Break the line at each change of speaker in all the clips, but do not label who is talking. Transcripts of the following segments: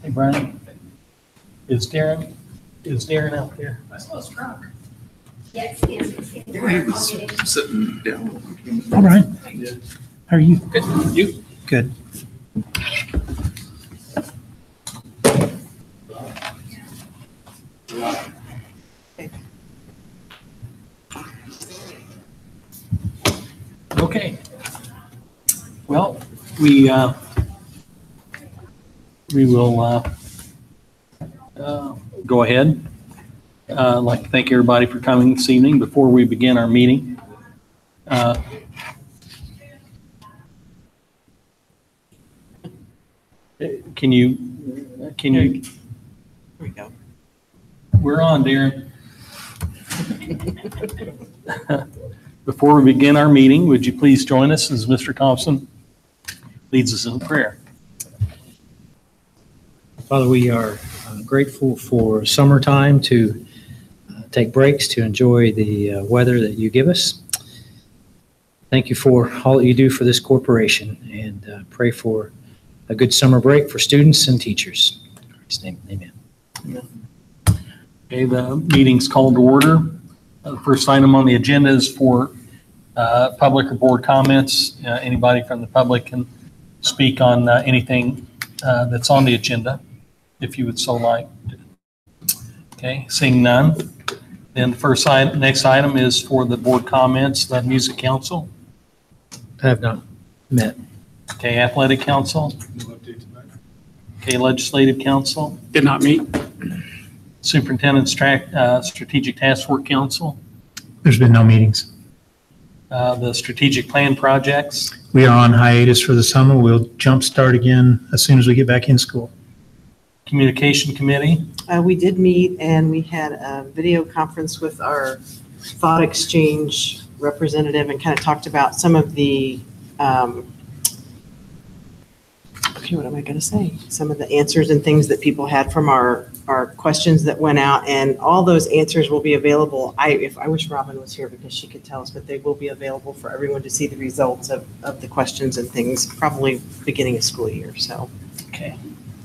Hey, Brian. Is Darren out there? I saw his truck.
Yes, yes.
He was sitting down.
All right. How are you?
Good. You?
Good. Okay. Well, we will go ahead. I'd like to thank everybody for coming this evening. Before we begin our meeting, can you? Here we go. We're on, Darren. Before we begin our meeting, would you please join us as Mr. Thompson leads us in prayer?
Father, we are grateful for summertime to take breaks to enjoy the weather that you give us. Thank you for all that you do for this corporation, and pray for a good summer break for students and teachers. In Christ's name, amen.
Okay, the meeting's called to order. The first item on the agenda is for public or board comments. Anybody from the public can speak on anything that's on the agenda, if you would so like. Okay, seeing none. Then the next item is for the board comments, the music council.
I have not met.
Okay, athletic council. Okay, legislative council.
Did not meet.
Superintendent's strategic task force council.
There's been no meetings.
The strategic plan projects.
We are on hiatus for the summer. We'll jumpstart again as soon as we get back in school.
Communication committee.
We did meet, and we had a video conference with our thought exchange representative and kind of talked about some of the, what am I going to say? Some of the answers and things that people had from our questions that went out, and all those answers will be available. I wish Robin was here because she could tell us, but they will be available for everyone to see the results of the questions and things, probably beginning of school year. So,
okay,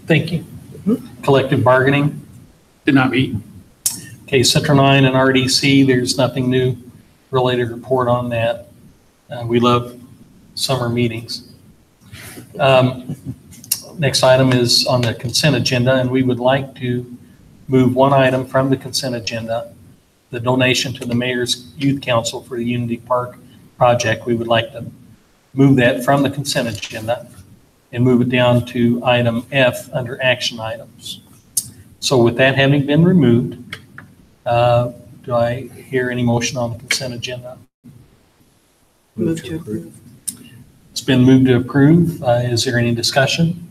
thank you. Collective bargaining.
Did not meet.
Okay, Central 9 and RDC, there's nothing new related report on that. We love summer meetings. Next item is on the consent agenda, and we would like to move one item from the consent agenda, the donation to the Mayor's Youth Council for the Unity Park project. We would like to move that from the consent agenda and move it down to item F under action items. So with that having been removed, do I hear any motion on the consent agenda?
move to approve.
It's been moved to approve. Is there any discussion?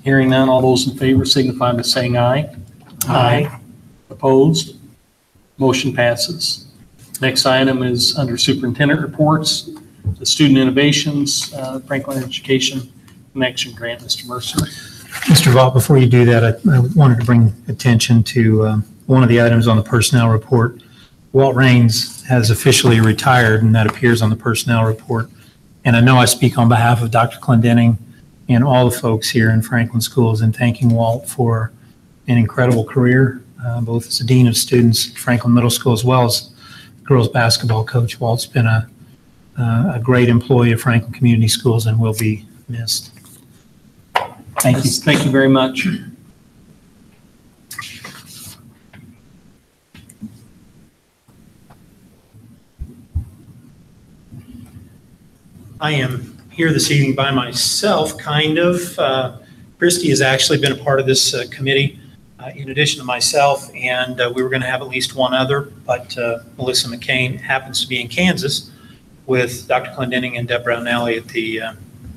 Hearing none, all those in favor signify by saying aye. Aye. Opposed? Motion passes. Next item is under superintendent reports, the student innovations, Franklin Education Connection Grant. Mr. Mercer.
Mr. Vaught, before you do that, I wanted to bring attention to one of the items on the personnel report. Walt Raines has officially retired, and that appears on the personnel report. And I know I speak on behalf of Dr. Clendenning and all the folks here in Franklin Schools in thanking Walt for an incredible career, both as a dean of students at Franklin Middle School as well as girls basketball coach. Walt's been a great employee of Franklin Community Schools and will be missed.
Thank you. Thank you very much.
I am here this evening by myself, kind of. Christy has actually been a part of this committee in addition to myself, and we were going to have at least one other, but Melissa McCain happens to be in Kansas with Dr. Clendenning and Deb Brownelli at the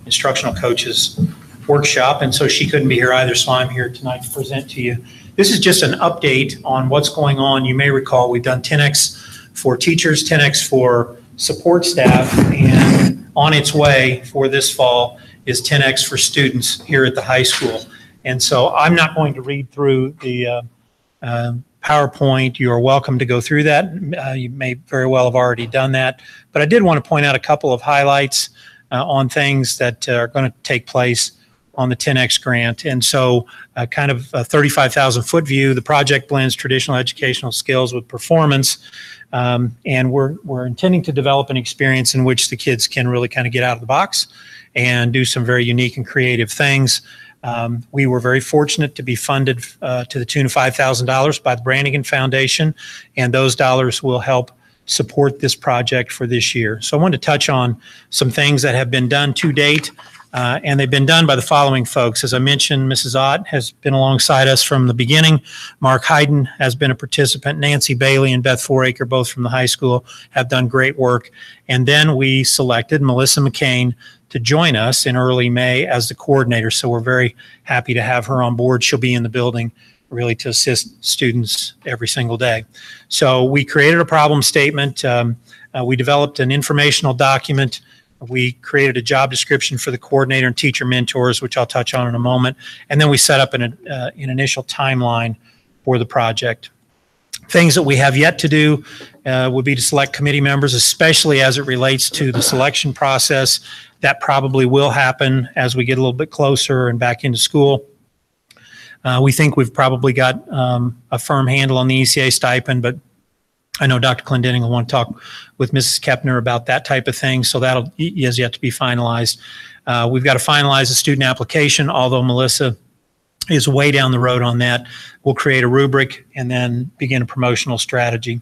instructional coaches workshop, and so she couldn't be here either, so I'm here tonight to present to you. This is just an update on what's going on. You may recall we've done 10X for teachers, 10X for support staff, and on its way for this fall is 10X for students here at the high school. And so I'm not going to read through the PowerPoint. You are welcome to go through that. You may very well have already done that. But I did want to point out a couple of highlights. on things that are going to take place on the 10X grant. And so kind of a 35,000 foot view, the project blends traditional educational skills with performance. And we're intending to develop an experience in which the kids can really kind of get out of the box and do some very unique and creative things. We were very fortunate to be funded to the tune of $5,000 by the Brannigan Foundation, and those dollars will help support this project for this year. So I wanted to touch on some things that have been done to date. And they've been done by the following folks. As I mentioned, Mrs. Ott has been alongside us from the beginning. Mark Hayden has been a participant. Nancy Bailey and Beth Foraker, both from the high school, have done great work. And then we selected Melissa McCain to join us in early May as the coordinator. So we're very happy to have her on board. She'll be in the building really to assist students every single day. So we created a problem statement. We developed an informational document. We created a job description for the coordinator and teacher mentors, which I'll touch on in a moment. And then we set up an initial timeline for the project. Things that we have yet to do would be to select committee members, especially as it relates to the selection process. That probably will happen as we get a little bit closer and back into school. We think we've probably got a firm handle on the ECA stipend, but I know Dr. Clendenning will want to talk with Mrs. Kepner about that type of thing, so that is yet to be finalized. We've got to finalize the student application, although Melissa is way down the road on that. We'll create a rubric and then begin a promotional strategy.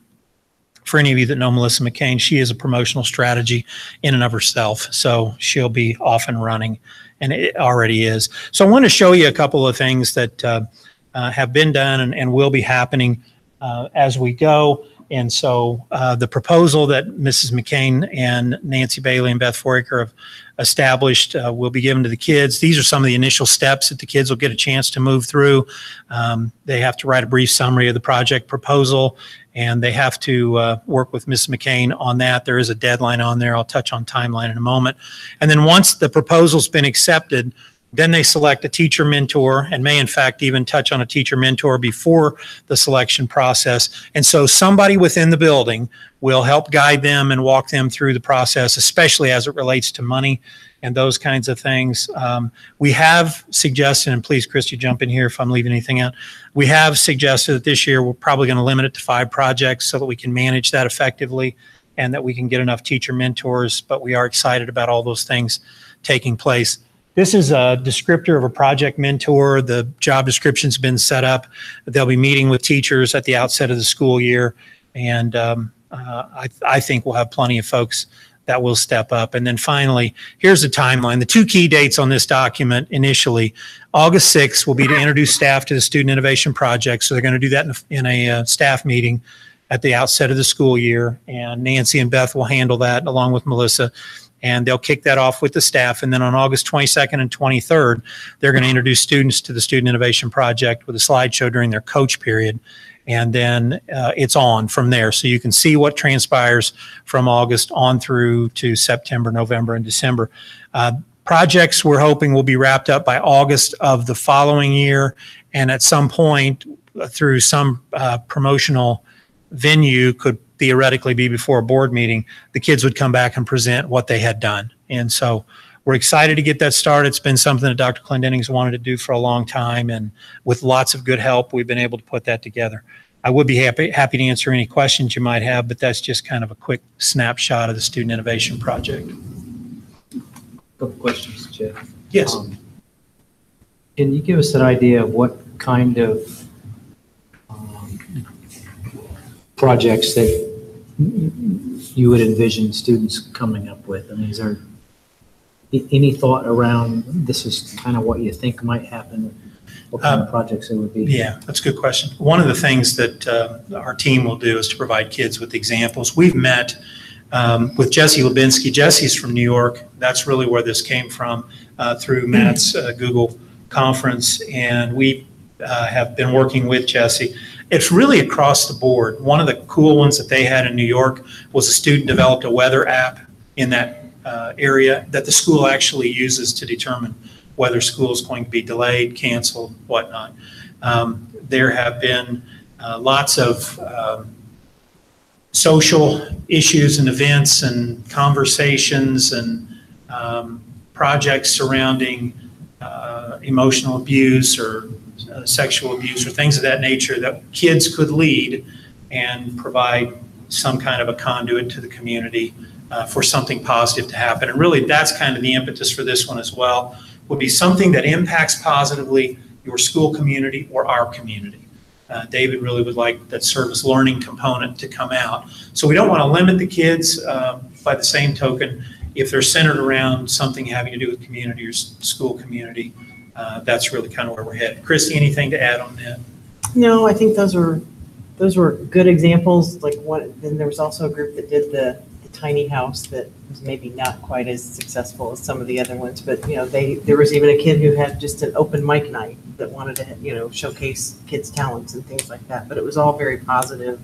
For any of you that know Melissa McCain, she is a promotional strategy in and of herself, so she'll be off and running, and it already is. So I want to show you a couple of things that have been done and will be happening as we go. And so the proposal that Mrs. McCain and Nancy Bailey and Beth Foraker have established will be given to the kids. These are some of the initial steps that the kids will get a chance to move through. They have to write a brief summary of the project proposal, and they have to work with Mrs. McCain on that. There is a deadline on there. I'll touch on timeline in a moment. And then once the proposal's been accepted, then they select a teacher mentor and may, in fact, even touch on a teacher mentor before the selection process. And so somebody within the building will help guide them and walk them through the process, especially as it relates to money and those kinds of things. We have suggested, and please, Christy, jump in here if I'm leaving anything out. We have suggested that this year we're probably going to limit it to 5 projects so that we can manage that effectively and that we can get enough teacher mentors, but we are excited about all those things taking place. This is a descriptor of a project mentor. The job description's been set up. They'll be meeting with teachers at the outset of the school year. And I think we'll have plenty of folks that will step up. And then finally, here's the timeline. The 2 key dates on this document initially, August 6th will be to introduce staff to the Student Innovation Project. So they're going to do that in a staff meeting at the outset of the school year. And Nancy and Beth will handle that along with Melissa. And they'll kick that off with the staff. And then on August 22nd and 23rd, they're going to introduce students to the Student Innovation Project with a slideshow during their coach period. And then it's on from there. So you can see what transpires from August on through to September, November, and December. Projects we're hoping will be wrapped up by August of the following year. And at some point through some promotional venue could theoretically be before a board meeting, the kids would come back and present what they had done. And so we're excited to get that started. It's been something that Dr. Clendenning's wanted to do for a long time, and with lots of good help, we've been able to put that together. I would be happy to answer any questions you might have, but that's just kind of a quick snapshot of the Student Innovation Project.
Couple questions, Jeff.
Yes.
Can you give us an idea of what kind of projects that you would envision students coming up with? I mean, is there any thought around this is kind of what you think might happen? What kind of projects it would be?
Yeah, that's a good question. One of the things that our team will do is to provide kids with examples. We've met with Jesse Lubinsky. Jesse's from New York. That's really where this came from through Matt's Google conference. And we have been working with Jesse. It's really across the board. One of the cool ones that they had in New York was a student developed a weather app in that area that the school actually uses to determine whether school is going to be delayed, canceled, whatnot. There have been lots of social issues and events and conversations and projects surrounding emotional abuse or sexual abuse or things of that nature that kids could lead and provide some kind of a conduit to the community for something positive to happen. And really, that's kind of the impetus for this one as well, would be something that impacts positively your school community or our community. David really would like that service learning component to come out. So we don't want to limit the kids. By the same token, if they're centered around something having to do with community or school community, that's really kind of where we're headed. Christy, anything to add on that?
No, I think those were good examples. Like then there was also a group that did the tiny house that was maybe not quite as successful as some of the other ones, but there was even a kid who had just an open mic night that wanted to showcase kids' talents and things like that. But it was all very positive.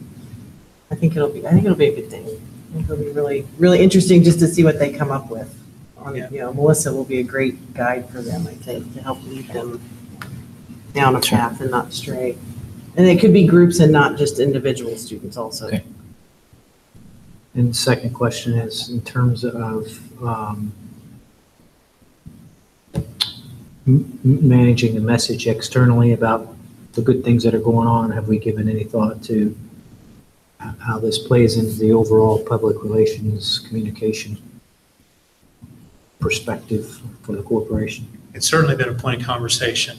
I think it'll be a good thing. I think it'll be really, really interesting just to see what they come up with. Melissa will be a great guide for them, I think, to help lead them down a path and not stray. And it could be groups and not just individual students also.
Okay. And the second question is in terms of managing the message externally about the good things that are going on. Have we given any thought to how this plays into the overall public relations communication perspective for the corporation?
It's certainly been a point of conversation,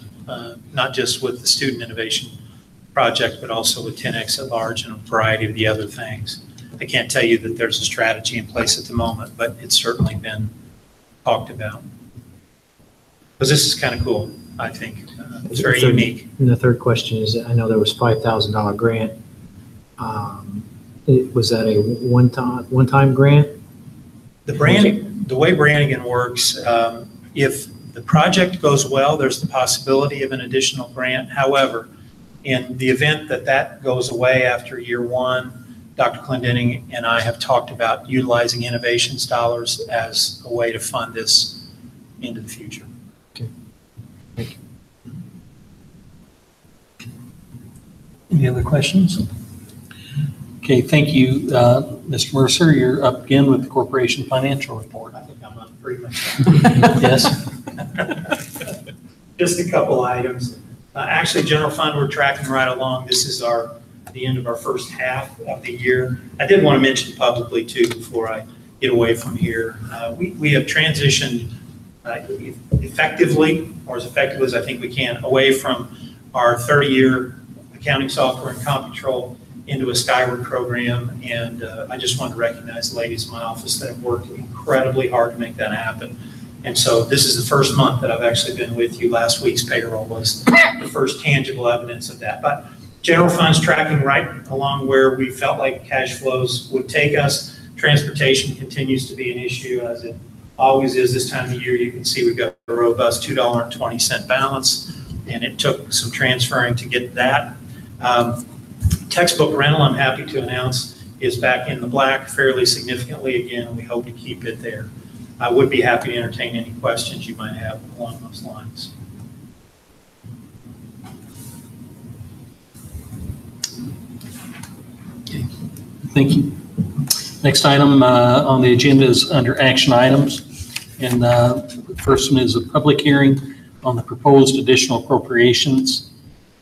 not just with the Student Innovation Project, but also with 10X at large and a variety of the other things. I can't tell you that there's a strategy in place at the moment, but it's certainly been talked about. Because this is kind of cool, I think. It's very unique.
And the third question is, I know there was $5,000 grant. Was that a one-time grant?
The way Brannigan works, if the project goes well, there's the possibility of an additional grant. However, in the event that goes away after year one, Dr. Clendenning and I have talked about utilizing innovations dollars as a way to fund this into the future.
Okay. Thank you.
Any other questions? Okay, thank you, Mr. Mercer. You're up again with the corporation financial report.
I think I'm up pretty much.
Yes.
Just a couple items. Actually, general fund, we're tracking right along. This is the end of our first half of the year. I did want to mention publicly too, before I get away from here, we have transitioned effectively, or as effectively as I think we can, away from our 30-year accounting software and CompuTrol into a Skyward program. And I just want to recognize the ladies in my office that have worked incredibly hard to make that happen. And so this is the first month that I've actually been with you. Last week's payroll was the first tangible evidence of that. But general fund's tracking right along where we felt like cash flows would take us. Transportation continues to be an issue, as it always is this time of year. You can see we've got a robust $2.20 balance, and it took some transferring to get that. Textbook rental, I'm happy to announce, is back in the black fairly significantly again. We hope to keep it there. I would be happy to entertain any questions you might have along those lines.
Okay. Thank you. Next item on the agenda is under action items. And the first one is a public hearing on the proposed additional appropriations.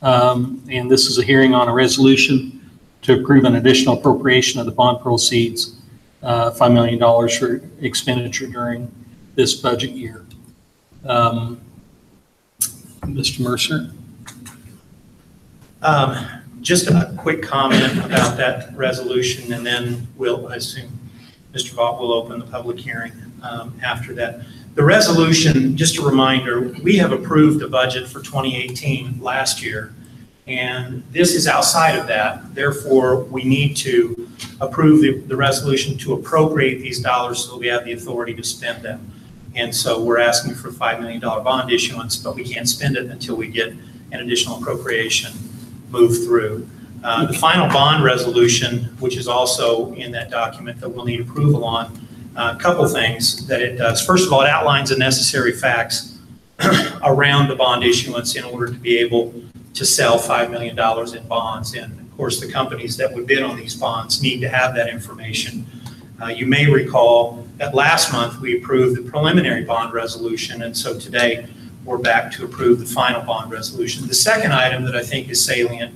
And this is a hearing on a resolution to approve an additional appropriation of the bond proceeds, $5 million for expenditure during this budget year. Mr. Mercer.
Just a quick comment about that resolution, and then I assume Mr. Vaught will open the public hearing after that. The resolution, just a reminder, we have approved a budget for 2018 last year, and this is outside of that. Therefore, we need to approve the resolution to appropriate these dollars so we have the authority to spend them. And so we're asking for a $5 million bond issuance, but we can't spend it until we get an additional appropriation moved through. The final bond resolution, which is also in that document that we'll need approval on, a couple things that it does. First of all, it outlines the necessary facts around the bond issuance in order to be able to sell $5 million in bonds. And of course, the companies that would bid on these bonds need to have that information. You may recall that last month we approved the preliminary bond resolution, and so today we're back to approve the final bond resolution. The second item that I think is salient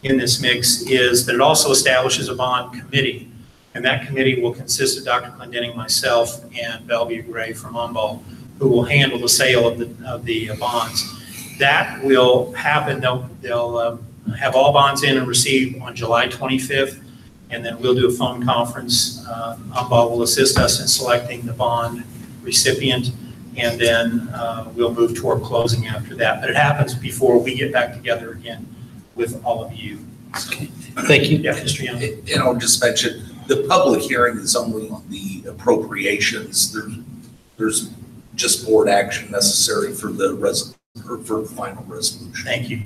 in this mix is that it also establishes a bond committee, and that committee will consist of Dr. Clendenning, myself, and Bellevue Gray from Humboldt, who will handle the sale of the bonds. That will happen. They'll have all bonds in and received on July 25th, and then we'll do a phone conference. Humboldt will assist us in selecting the bond recipient, and then we'll move toward closing after that. But it happens before we get back together again with all of you.
Okay. Thank you.
Yeah, Mr. Young.
And I'll just mention, the public hearing is only on the appropriations. There's just board action necessary for the final resolution.
Thank you.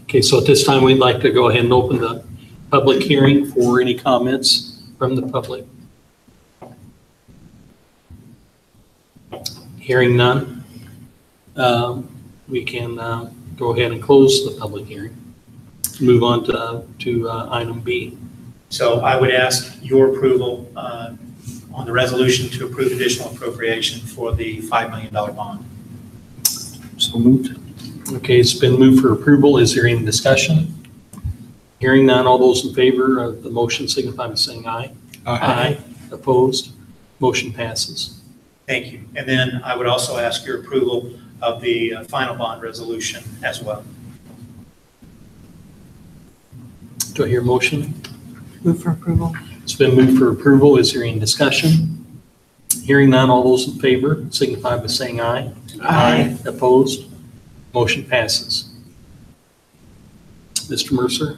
Okay, so at this time, we'd like to go ahead and open the public hearing for any comments from the public. Hearing none, we can go ahead and close the public hearing. Move on to item B.
So I would ask your approval on the resolution to approve additional appropriation for the $5 million bond.
So moved. Okay, it's been moved for approval. Is there any discussion? Hearing none, all those in favor of the motion signify by saying aye. Aye. Opposed? Motion passes.
Thank you. And then I would also ask your approval of the final bond resolution as well.
Do I hear a motion?
Move for approval.
It's been moved for approval. Is there any discussion? Hearing none, all those in favor signify by saying aye.
Aye.
Opposed? Motion passes. Mr. Mercer?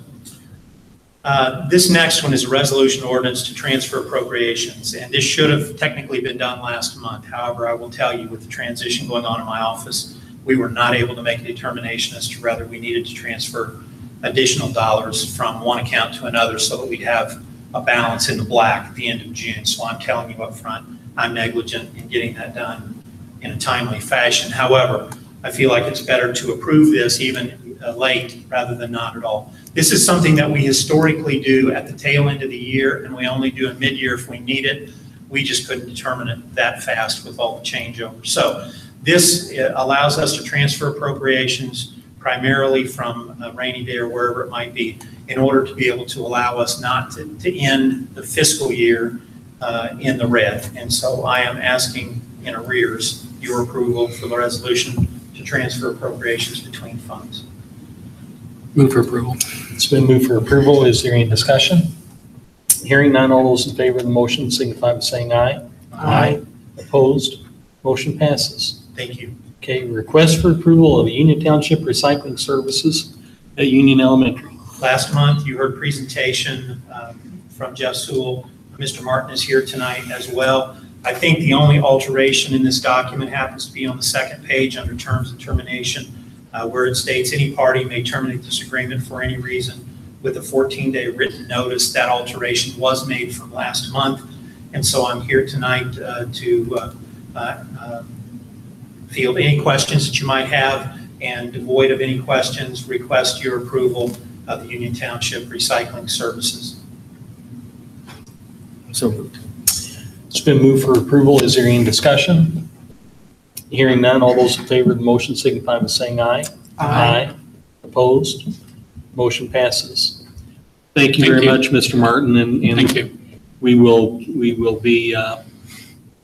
This next one is a resolution ordinance to transfer appropriations, and this should have technically been done last month. However, I will tell you, with the transition going on in my office, we were not able to make a determination as to whether we needed to transfer additional dollars from one account to another so that we'd have a balance in the black at the end of June. So I'm telling you up front, I'm negligent in getting that done in a timely fashion. However, I feel like it's better to approve this even late rather than not at all. This is something that we historically do at the tail end of the year, and we only do in mid-year if we need it. We just couldn't determine it that fast with all the changeovers. So this allows us to transfer appropriations primarily from a rainy day or wherever it might be, in order to be able to allow us not to end the fiscal year in the red. And so I am asking in arrears your approval for the resolution to transfer appropriations between funds.
Move for approval.
It's been moved for approval. Is there any discussion? Hearing none, all those in favor of the motion signify by saying aye. Aye. Opposed? Motion passes.
Thank you.
Okay, request for approval of Union Township recycling services at Union Elementary.
Last month, you heard presentation from Jeff Sewell. Mr. Martin is here tonight as well. I think the only alteration in this document happens to be on the second page under terms of termination, where it states any party may terminate this agreement for any reason with a 14-day written notice. That alteration was made from last month. And so I'm here tonight to field any questions that you might have, and devoid of any questions, request your approval of the Union Township recycling services.
So moved.
It's been moved for approval. Is there any discussion? Hearing none, all those in favor of the motion signify by saying aye. Aye. Opposed? Motion passes. Thank you very much, Mr. Martin. And
Thank you.
we will be,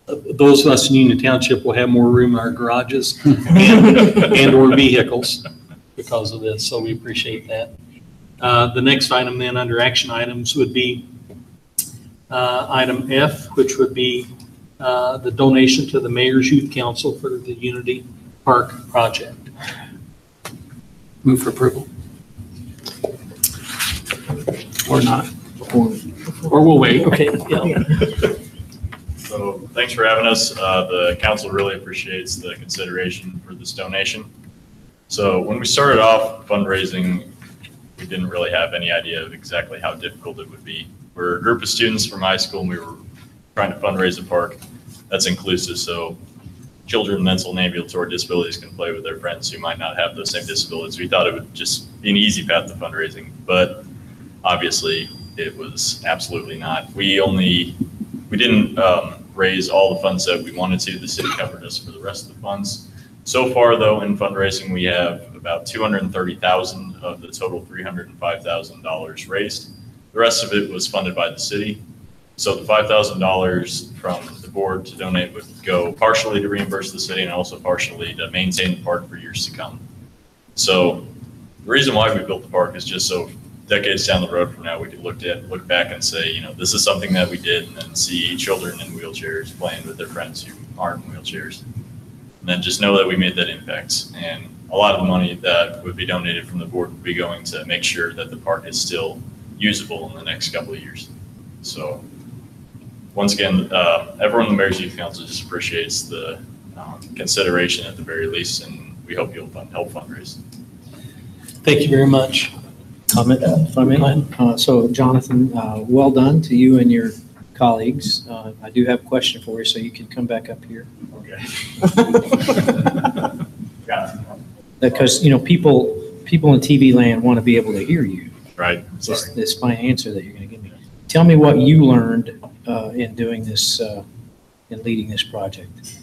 those of us in Union Township will have more room in our garages and or vehicles because of this, so we appreciate that. The next item then under action items would be item F, which would be the donation to the Mayor's Youth Council for the Unity Park project.
Move for approval. Or not. Or we'll wait.
Okay, yeah.
So thanks for having us. The council really appreciates the consideration for this donation. So when we started off fundraising, we didn't really have any idea of exactly how difficult it would be. We're a group of students from high school, and we were trying to fundraise a park that's inclusive, so children with mental and ambulatory disabilities can play with their friends who might not have those same disabilities. We thought it would just be an easy path to fundraising, but obviously it was absolutely not. We didn't raise all the funds that we wanted to. The city covered us for the rest of the funds. So far, though, in fundraising, we have about $230,000 of the total $305,000 raised. The rest of it was funded by the city. So the $5,000 from the board to donate would go partially to reimburse the city and also partially to maintain the park for years to come. So the reason why we built the park is just so decades down the road from now, we could look back and say, you know, this is something that we did, and then see children in wheelchairs playing with their friends who aren't in wheelchairs. And then just know that we made that impact. And a lot of the money that would be donated from the board would be going to make sure that the park is still usable in the next couple of years. So once again, everyone in the Mayor's Youth Council just appreciates the consideration at the very least, and we hope you'll help fundraise.
Thank you very much.
Comment, if I may. So Jonathan, well done to you and your colleagues. I do have a question for you, so you can come back up here.
Okay. Yeah.
Because, you know, people in TV land want to be able to hear you.
Right. Sorry.
This fine answer that you're going to give me. Tell me what you learned in doing this, in leading this project.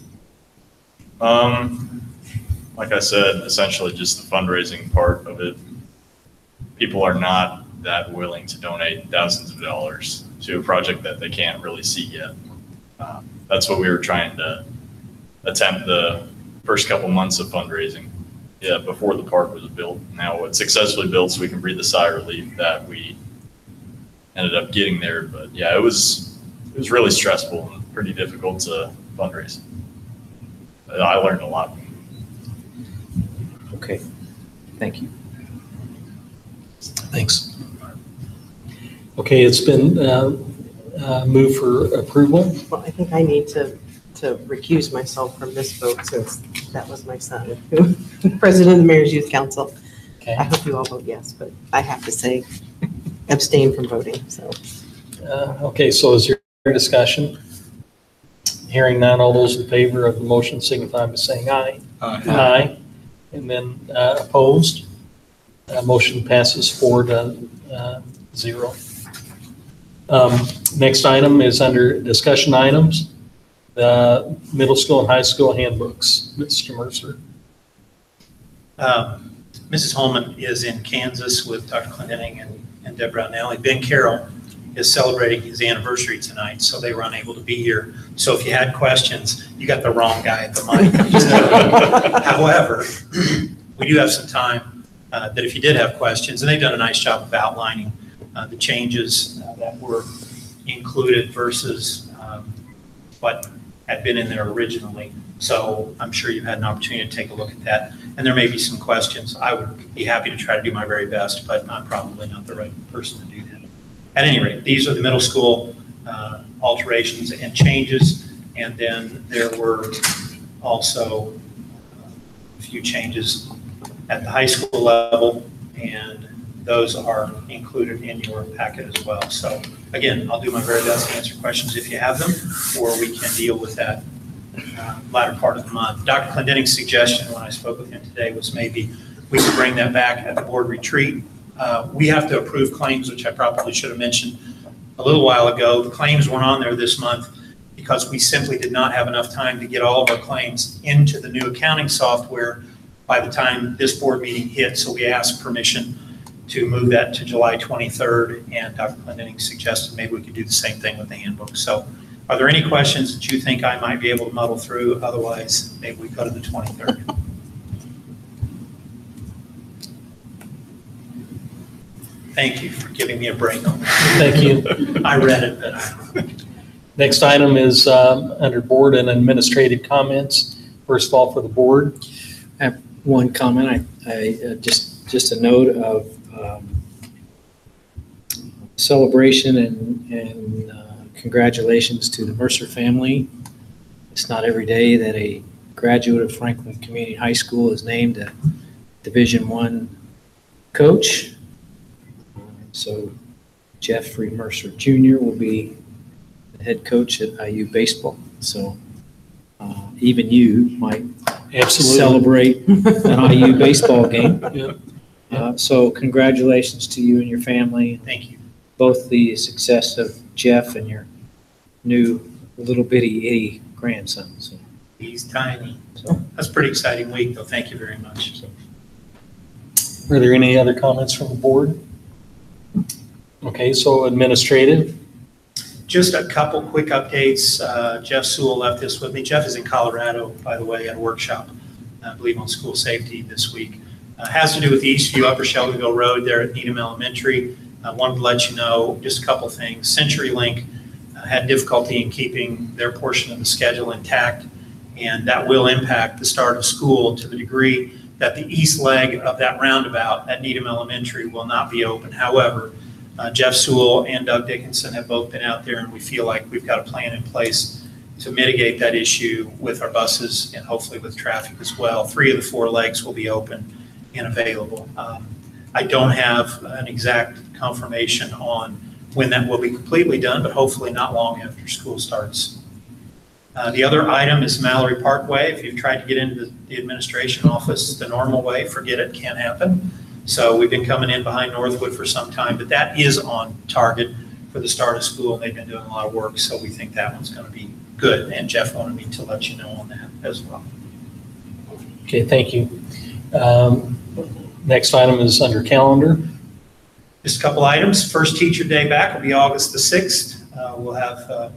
Like I said, essentially just the fundraising part of it. People are not that willing to donate thousands of dollars to a project that they can't really see yet. That's what we were trying to attempt the first couple months of fundraising. Yeah, before the park was built. Now it's successfully built, so we can breathe a sigh of relief that we ended up getting there. But yeah, it was really stressful and pretty difficult to fundraise. I learned a lot.
Okay, thank you.
Thanks. Okay, it's been moved for approval.
Well, I think I need to recuse myself from this vote since that was my son, who president of the Mayor's Youth Council.
Okay.
I hope you all vote yes, but I have to say abstain from voting, so.
Okay, so is there discussion? Hearing none, all those in favor of the motion signify by saying aye. Aye. And then opposed? Motion passes 4-0. Next item is under discussion items, the middle school and high school handbooks. Mr. Mercer.
Mrs. Holman is in Kansas with Dr. Clendenning and Deborah Nally. Ben Carroll is celebrating his anniversary tonight, so they were unable to be here. So if you had questions, you got the wrong guy at the mic. However, we do have some time that if you did have questions, and they've done a nice job of outlining the changes that were included versus what had been in there originally. So I'm sure you've had an opportunity to take a look at that. And there may be some questions. I would be happy to try to do my very best, but I'm probably not the right person to do that. At any rate, these are the middle school alterations and changes. And then there were also a few changes at the high school level, and those are included in your packet as well. So again, I'll do my very best to answer questions if you have them, or we can deal with that latter part of the month. Dr. Clendenning's suggestion when I spoke with him today was maybe we could bring that back at the board retreat. We have to approve claims, which I probably should have mentioned a little while ago. The claims weren't on there this month because we simply did not have enough time to get all of our claims into the new accounting software by the time this board meeting hit. So we asked permission to move that to July 23rd, and Dr. Clendenning suggested maybe we could do the same thing with the handbook. So are there any questions that you think I might be able to muddle through? Otherwise, maybe we go to the 23rd. Thank you for giving me a break on that.
Thank you.
I read it, but
Next item is under board and administrative comments. First of all, for the board.
I have one comment. I just a note of celebration and congratulations to the Mercer family. It's not every day that a graduate of Franklin Community High School is named a Division I coach. So Jeffrey Mercer Jr. will be the head coach at IU baseball. So even you might
Absolutely
celebrate an IU baseball game.
Yep.
So congratulations to you and your family.
thank you.
Both the success of Jeff and your new little bitty itty grandson. So,
He's tiny. So that's a pretty exciting week, though. Thank you very much.
Are there any other comments from the board? Okay, so administrative.
Just a couple quick updates. Jeff Sewell left this with me. Jeff is in Colorado, by the way, at a workshop, I believe on school safety this week. Has to do with the Eastview Upper Shelbyville Road there at Needham Elementary. I wanted to let you know just a couple things. CenturyLink had difficulty in keeping their portion of the schedule intact, and that will impact the start of school to the degree that the east leg of that roundabout at Needham Elementary will not be open. However, Jeff Sewell and Doug Dickinson have both been out there, and we feel like we've got a plan in place to mitigate that issue with our buses and hopefully with traffic as well. 3 of the 4 legs will be open and available. I don't have an exact confirmation on when that will be completely done, but hopefully not long after school starts. The other item is Mallory Parkway. If you've tried to get into the administration office the normal way, forget it, can't happen. So we've been coming in behind Northwood for some time, but that is on target for the start of school. They've been doing a lot of work, so we think that one's going to be good. And Jeff wanted me to let you know on that as well.
Okay, thank you. Next item is under calendar.
Just a couple items. First teacher day back will be August the 6th. We'll have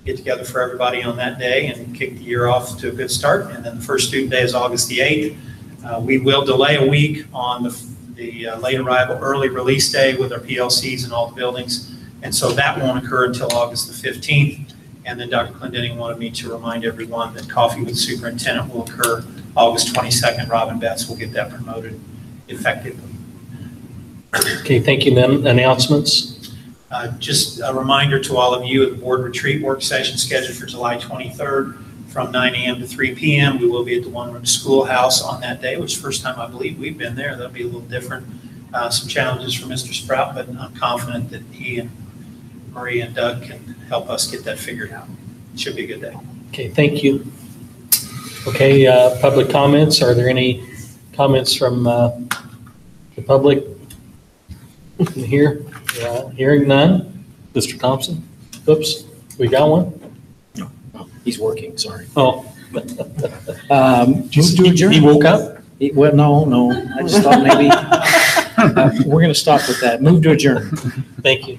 get together for everybody on that day and kick the year off to a good start. And then the first student day is August the 8th. We will delay a week on the late arrival, early release day with our PLCs in all the buildings. And so that won't occur until August the 15th. And then Dr. Clendenning wanted me to remind everyone that Coffee with the Superintendent will occur August 22nd. Robin Betts will get that promoted effectively.
Okay, thank you. Then announcements.
Just a reminder to all of you, the board retreat work session scheduled for July 23rd from 9 a.m. to 3 p.m. We will be at the One Room Schoolhouse on that day, which is the first time I believe we've been there. That'll be a little different. Some challenges for Mr. Sprout, but I'm confident that he and Marie and Doug can help us get that figured out. It should be a good day.
Okay, thank you. Okay, public comments. Are there any comments from the public here? Hearing none. Mr. Thompson? Oops, we got one?
no, he's working, sorry.
Oh.
Just to adjourn.
He woke up?
Well, no, I just thought maybe we're going to stop with that. Move to adjourn.
Thank you.